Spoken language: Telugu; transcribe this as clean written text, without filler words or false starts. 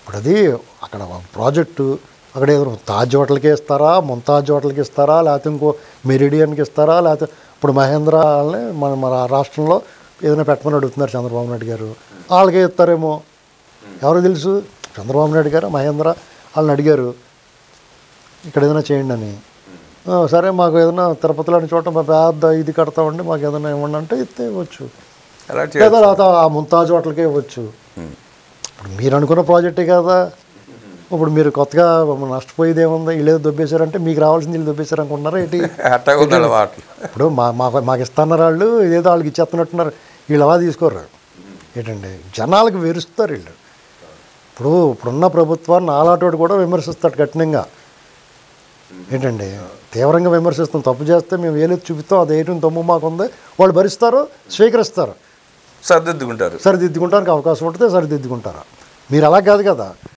ఇప్పుడు అది అక్కడ ప్రాజెక్టు అక్కడ ఏదో తాజ్ హోటల్కి ఇస్తారా, ముంతాజ్ హోటల్కి ఇస్తారా, లేకపోతే ఇంకో మెరిడియన్కి ఇస్తారా, లేకపోతే ఇప్పుడు మహేంద్ర వాళ్ళని మన రాష్ట్రంలో ఏదైనా పెట్టమని అడుగుతున్నారు చంద్రబాబు నాయుడు గారు, వాళ్ళకే ఇస్తారేమో ఎవరికి తెలుసు. చంద్రబాబు నాయుడు గారు మహేంద్ర వాళ్ళని అడిగారు ఇక్కడ ఏదైనా చేయండి అని. సరే మాకు ఏదైనా తిరుపతిలో చోట పెద్ద ఇది కడతామండి, మాకు ఏదైనా ఇవ్వండి అంటే ఇస్తే ఇవ్వచ్చు, లేదా ఆ ముంతాజ్ హోటల్కే ఇవ్వచ్చు. ఇప్పుడు మీరు అనుకున్న ప్రాజెక్టే కదా. ఇప్పుడు మీరు కొత్తగా నష్టపోయేది ఏముంది, వీళ్ళేదో దొబ్బేశారంటే మీకు రావాల్సింది వీళ్ళు దొబ్బేశారు అనుకుంటున్నారా ఏంటి? ఇప్పుడు మాకు ఇస్తున్నారు వాళ్ళు, ఇదేదో వాళ్ళకి ఇచ్చేస్తున్నట్టున్నారు. వీళ్ళు అలా తీసుకోరు ఏంటండి, జనాలకు వెరుస్తారు వీళ్ళు. ఇప్పుడున్న ప్రభుత్వాన్ని ఆలాటోడు కూడా విమర్శిస్తాడు కఠినంగా ఏంటండి, తీవ్రంగా విమర్శిస్తాం. తప్పు చేస్తే మేము వేలెత్తి చూపిస్తాం, అది ఏటం తమ్ము మాకుంది, వాళ్ళు భరిస్తారు, స్వీకరిస్తారు, సరిదిద్దుకుంటానికి అవకాశం ఉంటుంది, సరిదిద్దుకుంటారు. మీరు అలా కాదు కదా.